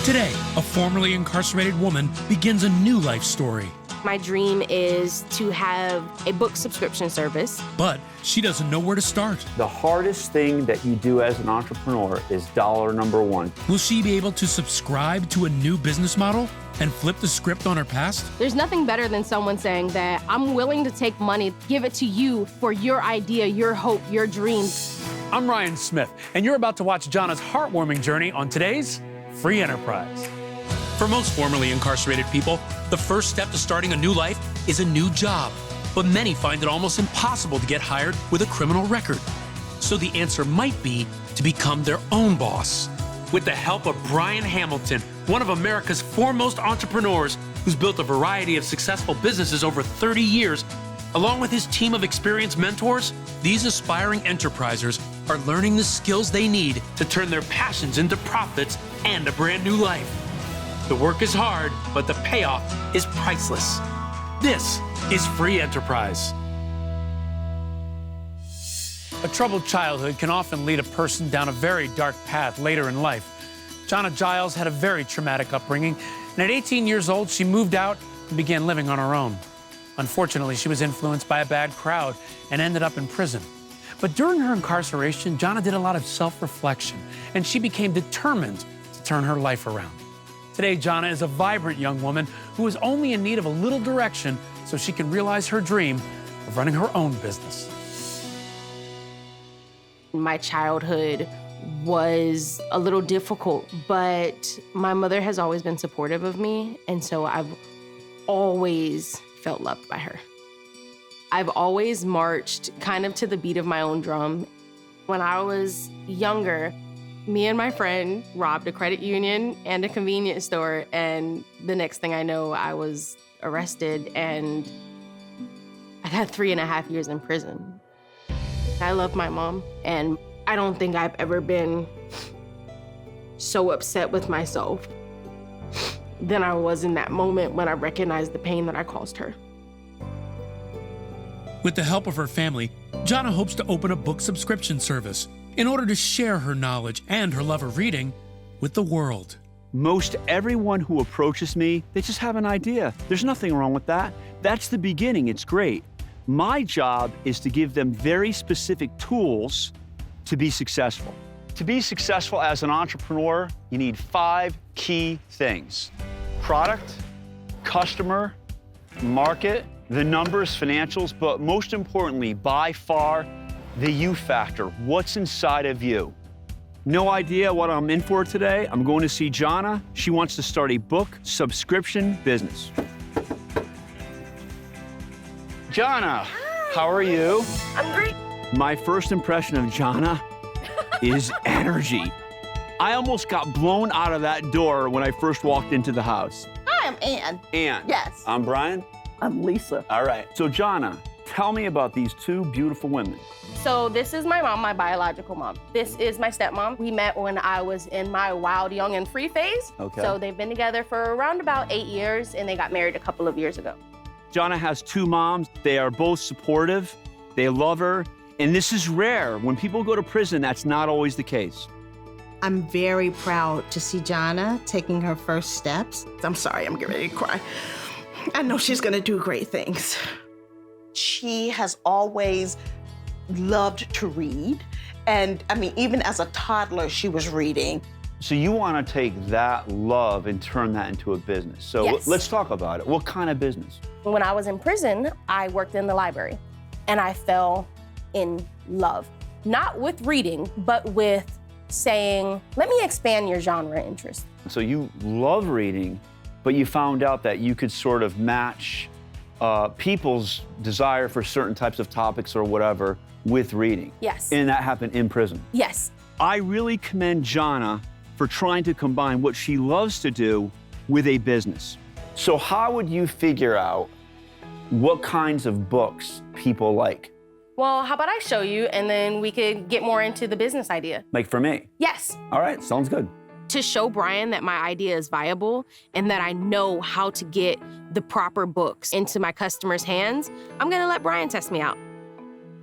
Today, a formerly incarcerated woman begins a new life story. My dream is to have a book subscription service. But she doesn't know where to start. The hardest thing that you do as an entrepreneur is dollar number one. Will she be able to subscribe to a new business model and flip the script on her past? There's nothing better than someone saying that I'm willing to take money, give it to you for your idea, your hope, your dreams. I'm Ryan Smith, and you're about to watch Johna's heartwarming journey on today's Free Enterprise. For most formerly incarcerated people, the first step to starting a new life is a new job. But many find it almost impossible to get hired with a criminal record. So the answer might be to become their own boss. With the help of Brian Hamilton, one of America's foremost entrepreneurs who's built a variety of successful businesses over 30 years, along with his team of experienced mentors, these aspiring enterprisers are learning the skills they need to turn their passions into profits and a brand new life. The work is hard, but the payoff is priceless. This is Free Enterprise. A troubled childhood can often lead a person down a very dark path later in life. Johna Giles had a very traumatic upbringing, and at 18 years old, she moved out and began living on her own. Unfortunately, she was influenced by a bad crowd and ended up in prison. But during her incarceration, Johna did a lot of self-reflection, and she became determined to turn her life around. Today, Johna is a vibrant young woman who is only in need of a little direction so she can realize her dream of running her own business. My childhood was a little difficult, but my mother has always been supportive of me, and so I've always felt loved by her. I've always marched kind of to the beat of my own drum. When I was younger, me and my friend robbed a credit union and a convenience store, and the next thing I know, I was arrested and I had 3.5 years in prison. I love my mom, and I don't think I've ever been so upset with myself than I was in that moment when I recognized the pain that I caused her. With the help of her family, Johna hopes to open a book subscription service in order to share her knowledge and her love of reading with the world. Most everyone who approaches me, they just have an idea. There's nothing wrong with that. That's the beginning, it's great. My job is to give them very specific tools to be successful. To be successful as an entrepreneur, you need 5 key things: product, customer, market, the numbers, financials, but most importantly, by far, the you factor. What's inside of you? No idea what I'm in for today? I'm going to see Johna. She wants to start a book subscription business. Johna, how are you? I'm great. My first impression of Johna is energy. I almost got blown out of that door when I first walked into the house. Hi, I'm Ann. Ann. Yes. I'm Brian. I'm Lisa. All right. So Johna, tell me about these 2 beautiful women. So this is my mom, my biological mom. This is my stepmom. We met when I was in my wild, young, and free phase. Okay. So they've been together for around about 8 years, and they got married a couple of years ago. Johna has 2 moms. They are both supportive. They love her. And this is rare. When people go to prison, that's not always the case. I'm very proud to see Johna taking her first steps. I'm sorry, I'm getting ready to cry. I know she's gonna do great things. She has always loved to read. And I mean, even as a toddler, she was reading. So you want to take that love and turn that into a business. So Yes. let's talk about it. What kind of business? When I was in prison, I worked in the library, and I fell in love. Not with reading, but with saying, let me expand your genre interest. So you love reading, but you found out that you could sort of match people's desire for certain types of topics or whatever with reading. Yes. And that happened in prison. Yes. I really commend Johna for trying to combine what she loves to do with a business. So how would you figure out what kinds of books people like? Well, how about I show you, and then we could get more into the business idea. Like for me? Yes. All right, sounds good. To show Brian that my idea is viable and that I know how to get the proper books into my customers' hands, I'm gonna let Brian test me out.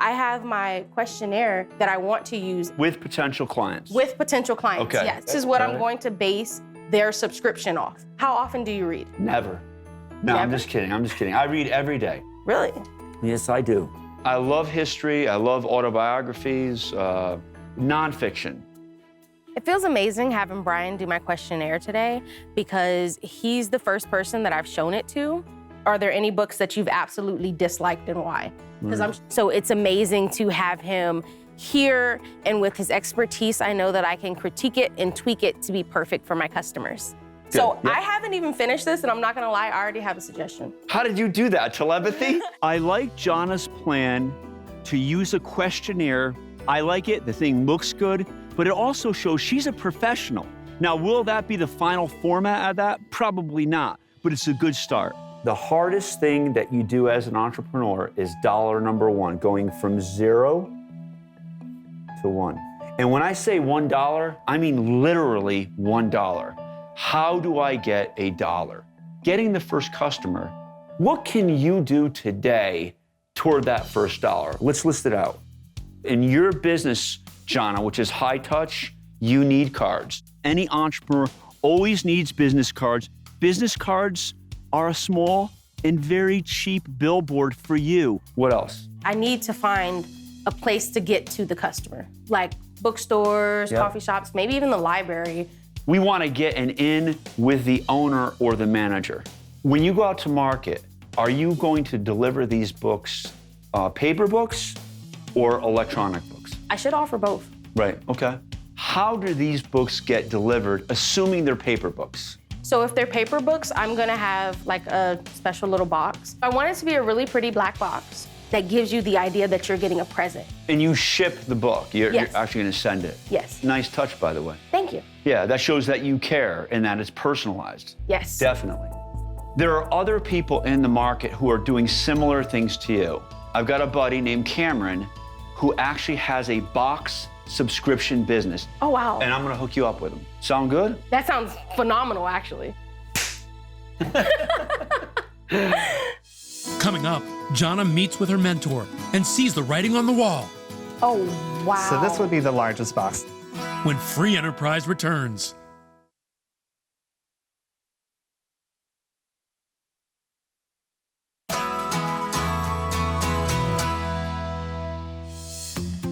I have my questionnaire that I want to use With potential clients? with potential clients, Okay. yes. This is what I'm going to base their subscription off. How often do you read? Never. No, I'm Never? just kidding. I'm just kidding. I read every day. Really? Yes, I do. I love history. I love autobiographies, nonfiction. It feels amazing having Brian do my questionnaire today because he's the first person that I've shown it to. Are there any books that you've absolutely disliked and why? So it's amazing to have him here, and with his expertise, I know that I can critique it and tweak it to be perfect for my customers. Good. So Yep. I haven't even finished this, and I'm not gonna lie, I already have a suggestion. How did you do that? Telepathy? I like Johna's plan to use a questionnaire. I like it. The thing looks good, but it also shows she's a professional. Now, will that be the final format of that? Probably not, but it's a good start. The hardest thing that you do as an entrepreneur is dollar number one, going from 0 to 1. And when I say $1, I mean literally $1. How do I get $1? Getting the first customer. What can you do today toward that first dollar? Let's list it out. In your business, Johna, which is high touch, you need cards. Any entrepreneur always needs business cards. Business cards are a small and very cheap billboard for you. What else? I need to find a place to get to the customer, like bookstores, Yep. coffee shops, maybe even the library. We want to get an in with the owner or the manager. When you go out to market, are you going to deliver these books, paper books or electronic books? I should offer both. Right, okay. How do these books get delivered, assuming they're paper books? So if they're paper books, I'm gonna have like a special little box. I want it to be a really pretty black box that gives you the idea that you're getting a present. And you ship the book. You're Yes. actually going to send it. Yes. Nice touch, by the way. Thank you. Yeah, that shows that you care and that it's personalized. Yes. Definitely. There are other people in the market who are doing similar things to you. I've got a buddy named Cameron who actually has a box subscription business. Oh, wow. And I'm going to hook you up with him. Sound good? That sounds phenomenal, actually. Coming up, Johna meets with her mentor and sees the writing on the wall Oh, wow. So this would be the largest box. when Free Enterprise returns.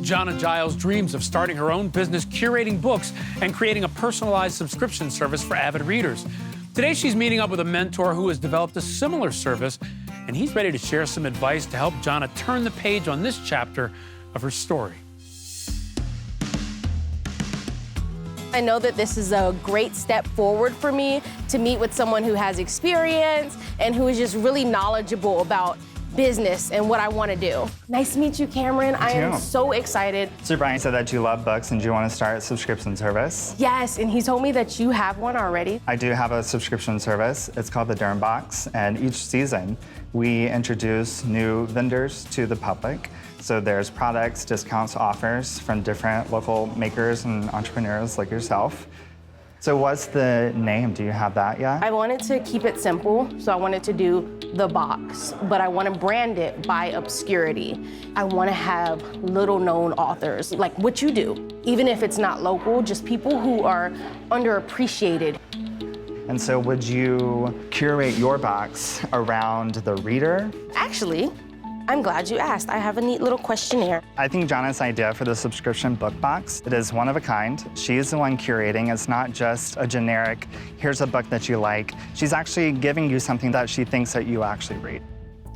Johna Giles dreams of starting her own business, curating books, and creating a personalized subscription service for avid readers. Today, she's meeting up with a mentor who has developed a similar service, and he's ready to share some advice to help Johna turn the page on this chapter of her story. I know that this is a great step forward for me to meet with someone who has experience and who is just really knowledgeable about business and what I want to do. Nice to meet you, Cameron. I am too. so excited. So Brian said that you love books and you want to start a subscription service. Yes, and he told me that you have one already. I do have a subscription service. It's called the Derm Box, and each season we introduce new vendors to the public. So there's products, discounts, offers from different local makers and entrepreneurs like yourself. So what's the name? Do you have that yet? I wanted to keep it simple, so I wanted to do the box, but I want to brand it by obscurity. I want to have little known authors, like what you do, even if it's not local, just people who are underappreciated. And so would you curate your box around the reader? Actually, I'm glad you asked. I have a neat little questionnaire. I think Johna's idea for the subscription book box, it is one of a kind. She's the one curating. It's not just a generic, here's a book that you like. She's actually giving you something that she thinks that you actually read.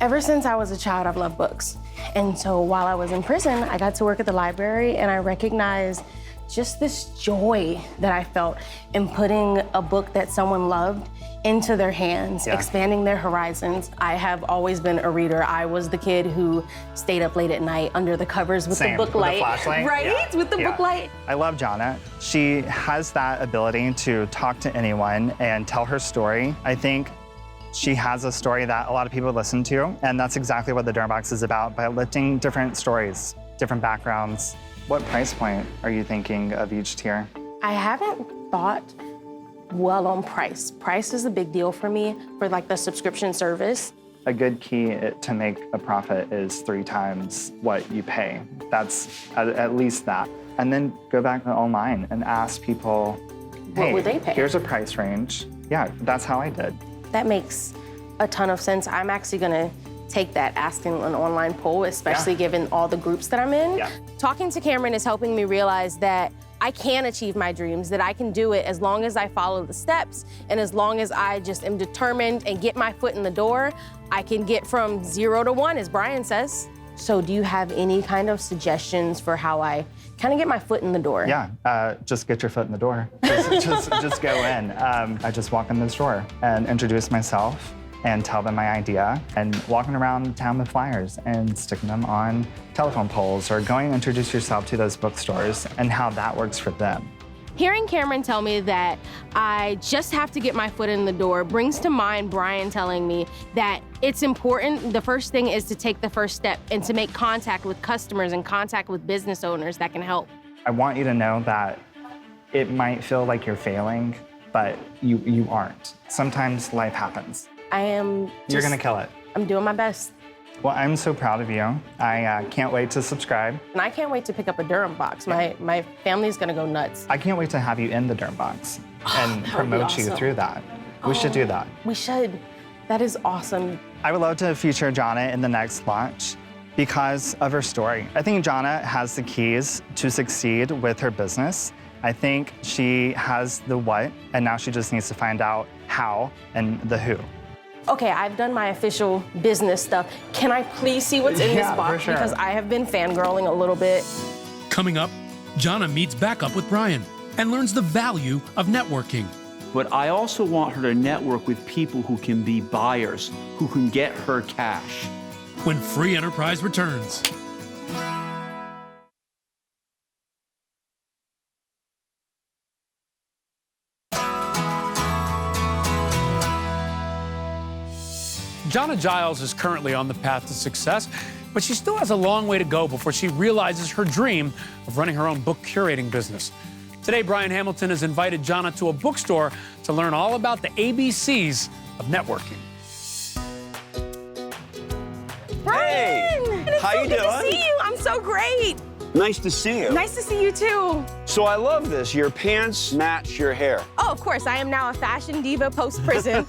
Ever since I was a child, I've loved books. And so while I was in prison, I got to work at the library and I recognized just this joy that I felt in putting a book that someone loved into their hands, Yeah. expanding their horizons. I have always been a reader. I was the kid who stayed up late at night under the covers with Same, the book with the light. flashlight. Right? Yeah, With the yeah. book light. I love Johna. She has that ability to talk to anyone and tell her story. I think she has a story that a lot of people listen to, and that's exactly what the Derm Box is about, by lifting different stories, different backgrounds. What price point are you thinking of each tier? I haven't thought well on price. Price is a big deal for me for like the subscription service. A good key to make a profit is 3 times what you pay. That's at least that. And then go back online and ask people, What hey, would they pay? Here's a price range. Yeah, that's how I did. That makes a ton of sense. I'm actually gonna take that asking an online poll, especially given all the groups that I'm in. Yeah. Talking to Cameron is helping me realize that I can achieve my dreams, that I can do it as long as I follow the steps and as long as I just am determined and get my foot in the door. I can get from 0 to 1, as Brian says. So do you have any kind of suggestions for how I kind of get my foot in the door? Yeah, just get your foot in the door. Just go in. I just walk in the store and introduce myself and tell them my idea, and walking around town with flyers and sticking them on telephone poles, or going and introduce yourself to those bookstores and how that works for them. Hearing Cameron tell me that I just have to get my foot in the door brings to mind Brian telling me that it's important. The first thing is to take the first step and to make contact with customers and contact with business owners that can help. I want you to know that it might feel like you're failing, but you aren't. Sometimes life happens. You're gonna kill it. I'm doing my best. Well, I'm so proud of you. I can't wait to subscribe. And I can't wait to pick up a Durham box. My family's gonna go nuts. I can't wait to have you in the Durham box and promote you awesome. through that. We should do that. We should. That is awesome. I would love to feature Johna in the next launch because of her story. I think Johna has the keys to succeed with her business. I think she has the what, and now she just needs to find out how and the who. Okay, I've done my official business stuff. Can I please see what's in this Yeah, box? for sure. Because I have been fangirling a little bit. Coming up, Johna meets back up with Brian and learns the value of networking. But I also want her to network with people who can be buyers, who can get her cash. When Free Enterprise returns. Johna Giles is currently on the path to success, but she still has a long way to go before she realizes her dream of running her own book curating business. Today, Brian Hamilton has invited Johna to a bookstore to learn all about the ABCs of networking. Brian! It's how so you good doing? to see you. I'm so great. Nice to see you. Nice to see you too. So I love this. Your pants match your hair. Oh, of course, I am now a fashion diva post-prison.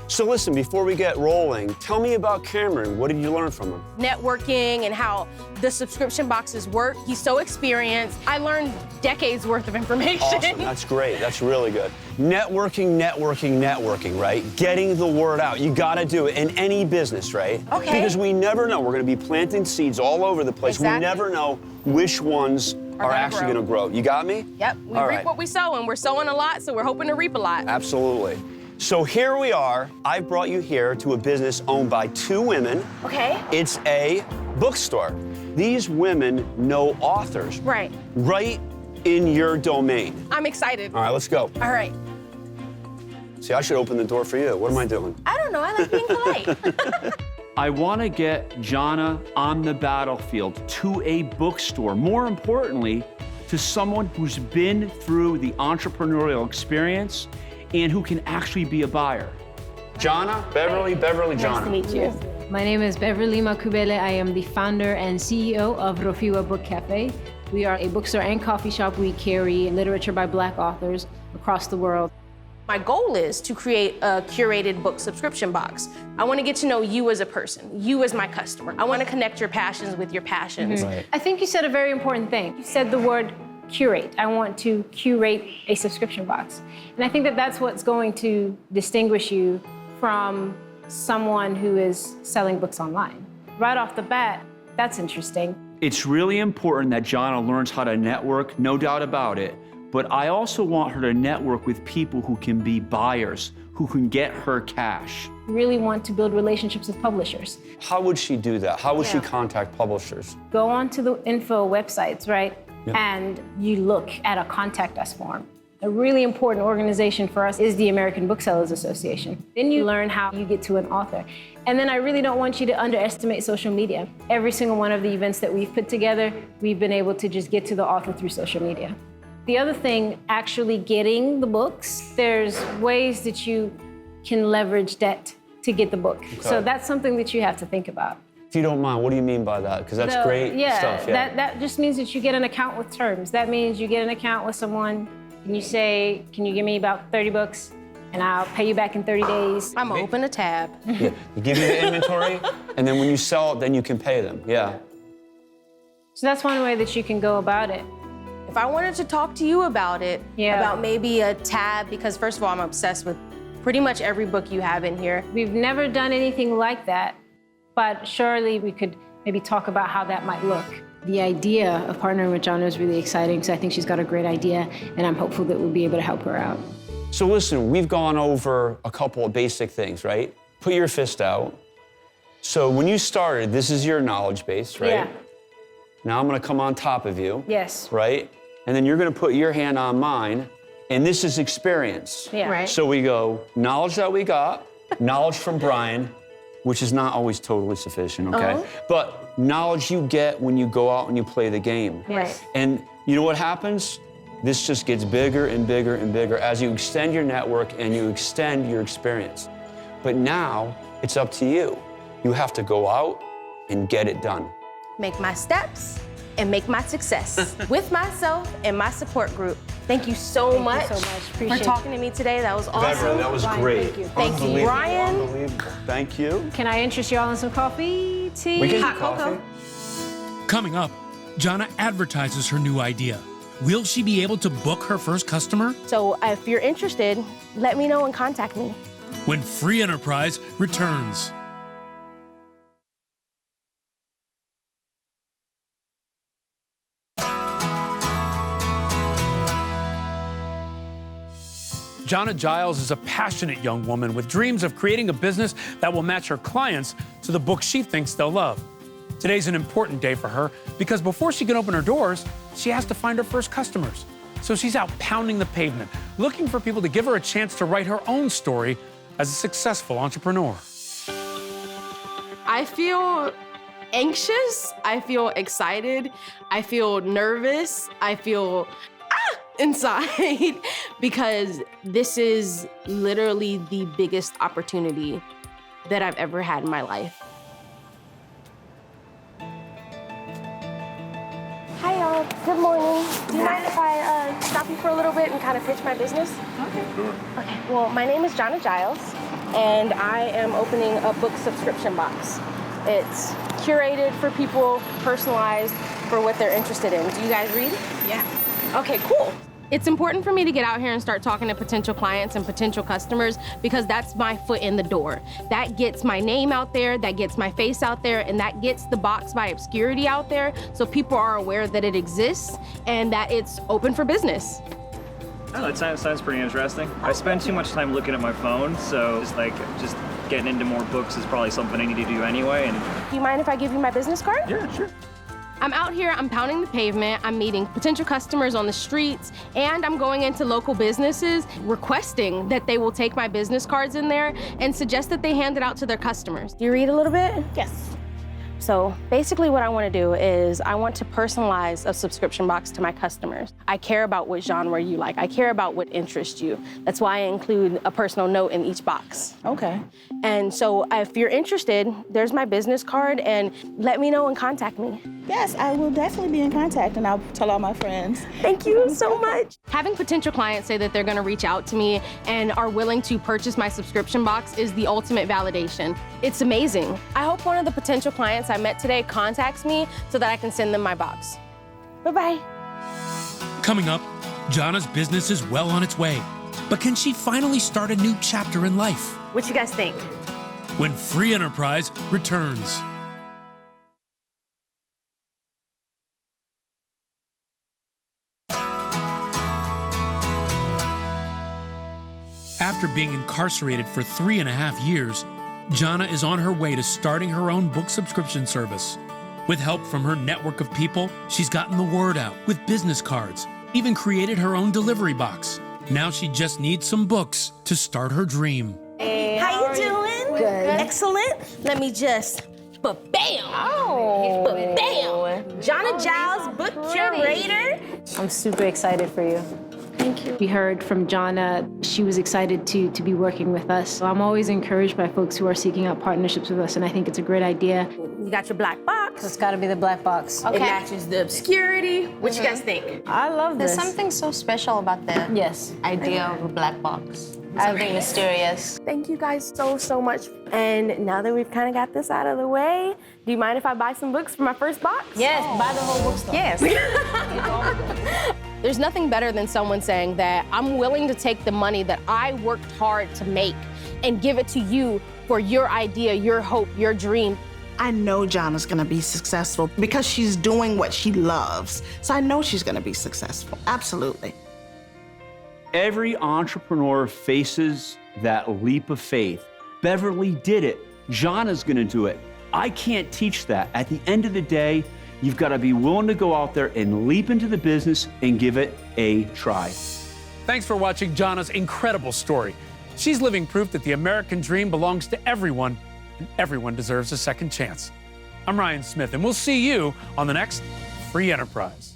So listen, before we get rolling, tell me about Cameron. What did you learn from him? Networking and how the subscription boxes work. He's so experienced. I learned decades worth of information. Awesome. That's great. That's really good. Networking, networking, networking, right? Getting the word out. You got to do it in any business, right? Okay. Because we never know. We're going to be planting seeds all over the place. Exactly. We never know which ones are actually going to grow. You got me? Yep. We All reap right. what we sow, and we're sowing a lot, so we're hoping to reap a lot. Absolutely. So here we are. I've brought you here to a business owned by two women. Okay. It's a bookstore. These women know authors. Right. Right in your domain. I'm excited. All right, let's go. All right. See, I should open the door for you. What am I doing? I don't know. I like being polite. I want to get Johna on the battlefield to a bookstore. More importantly, to someone who's been through the entrepreneurial experience and who can actually be a buyer. Johna, Beverly, Nice to Johna. meet you. My name is Beverly Makubele. I am the founder and CEO of Rofiwa Book Cafe. We are a bookstore and coffee shop. We carry literature by Black authors across the world. My goal is to create a curated book subscription box. I want to get to know you as a person, you as my customer. I want to connect your passions with your passions. Right. I think you said a very important thing. You said the word curate. I want to curate a subscription box. And I think that that's what's going to distinguish you from someone who is selling books online. Right off the bat, that's interesting. It's really important that Johna learns how to network, no doubt about it, but I also want her to network with people who can be buyers, who can get her cash. You really want to build relationships with publishers. How would she do that? How would she Yeah. contact publishers? Go onto the info websites, right? Yeah. And you look at a contact us form. A really important organization for us is the American Booksellers Association. Then you learn how you get to an author. And then I really don't want you to underestimate social media. Every single one of the events that we've put together, we've been able to just get to the author through social media. The other thing, actually getting the books, there's ways that you can leverage debt to get the book. So that's something that you have to think about. If you don't mind, what do you mean by that? Because that's great stuff. Yeah. That just means that you get an account with terms. That means you get an account with someone Can you say, can you give me about 30 books and I'll pay you back in 30 days? I'm gonna open a tab. Yeah. You give you the inventory, and then when you sell it, then you can pay them. Yeah. So that's one way that you can go about it. If I wanted to talk to you about it, Yeah. about maybe a tab, because first of all, I'm obsessed with pretty much every book you have in here. We've never done anything like that, but surely we could maybe talk about how that might look. The idea of partnering with Johna is really exciting because I think she's got a great idea, and I'm hopeful that we'll be able to help her out. So listen, we've gone over a couple of basic things, right? Put your fist out. So when you started, this is your knowledge base, right? Yeah. Now I'm gonna come on top of you. Yes. Right? And then you're gonna put your hand on mine, and this is experience. Yeah. Right. So we go, knowledge that we got, knowledge from Brian, which is not always totally sufficient, okay? But knowledge you get when you go out and you play the game. Yes. And you know what happens? This just gets bigger and bigger and bigger as you extend your network and you extend your experience. But now it's up to you. You have to go out and get it done. Make my steps and make my success with myself and my support group. Thank you so much so much. for Appreciate talking to me today. That was awesome. Beverly, that was Brian, great. thank you. Thank you, Unbelievable, Brian. unbelievable. Thank you. Can I interest you all in some coffee, tea? We can Hot do coffee. cocoa. Coming up, Johna advertises her new idea. Will she be able to book her first customer? So if you're interested, let me know and contact me. When Free Enterprise returns. Johna Giles is a passionate young woman with dreams of creating a business that will match her clients to the books she thinks they'll love. Today's an important day for her because before she can open her doors, she has to find her first customers. So she's out pounding the pavement, looking for people to give her a chance to write her own story as a successful entrepreneur. I feel anxious. I feel excited. I feel nervous. I feel inside because this is literally the biggest opportunity that I've ever had in my life. Hi, y'all. Good morning. Do you mind if I stop you for a little bit and kind of pitch my business? Okay. Okay. Well, my name is Johna Giles, and I am opening a book subscription box. It's curated for people, personalized for what they're interested in. Do you guys read? Yeah. Okay, cool. It's important for me to get out here and start talking to potential clients and potential customers because that's my foot in the door. That gets my name out there, that gets my face out there, and that gets the box by obscurity out there so people are aware that it exists and that it's open for business. Oh, that sounds pretty interesting. I spend too much time looking at my phone, so just getting into more books is probably something I need to do anyway. And Do you mind if I give you my business card? yeah, sure. I'm out here, I'm pounding the pavement, I'm meeting potential customers on the streets, and I'm going into local businesses requesting that they will take my business cards in there and suggest that they hand it out to their customers. Do you read a little bit? Yes. So basically what I want to do is I want to personalize a subscription box to my customers. I care about what genre you like. I care about what interests you. That's why I include a personal note in each box. Okay. And so if you're interested, there's my business card, and let me know and contact me. Yes, I will definitely be in contact, and I'll tell all my friends. Thank you so much. Having potential clients say that they're gonna reach out to me and are willing to purchase my subscription box is the ultimate validation. It's amazing. I hope one of the potential clients I met today contacts me so that I can send them my box. Bye-bye. Coming up, Johna's business is well on its way. But can she finally start a new chapter in life? What you guys think? When Free Enterprise returns. After being incarcerated for 3.5 years, Johna is on her way to starting her own book subscription service. With help from her network of people, she's gotten the word out with business cards, even created her own delivery box. Now she just needs some books to start her dream. Hey, how you doing? Good. Excellent. Let me just, ba-bam! Oh. Ba-bam! Johna Giles, book curator. I'm super excited for you. Thank you. We heard from Johna, she was excited to be working with us. So I'm always encouraged by folks who are seeking out partnerships with us, and I think it's a great idea. You got your black box. box. It's got to be the black box. It matches the obscurity. What you guys think? I love There's this. something so special about the idea of a black box. Something mysterious. Thank you guys so much. And now that we've kind of got this out of the way, do you mind if I buy some books for my first box? Yes, buy the whole bookstore. Yes. There's nothing better than someone saying that I'm willing to take the money that I worked hard to make and give it to you for your idea, your hope, your dream. I know Johna's gonna be successful because she's doing what she loves. So I know she's gonna be successful, absolutely. Every entrepreneur faces that leap of faith. Beverly did it. Johna's gonna do it. I can't teach that. At the end of the day, you've got to be willing to go out there and leap into the business and give it a try. Thanks for watching Johna's incredible story. She's living proof that the American dream belongs to everyone, and everyone deserves a second chance. I'm Ryan Smith, and we'll see you on the next Free Enterprise.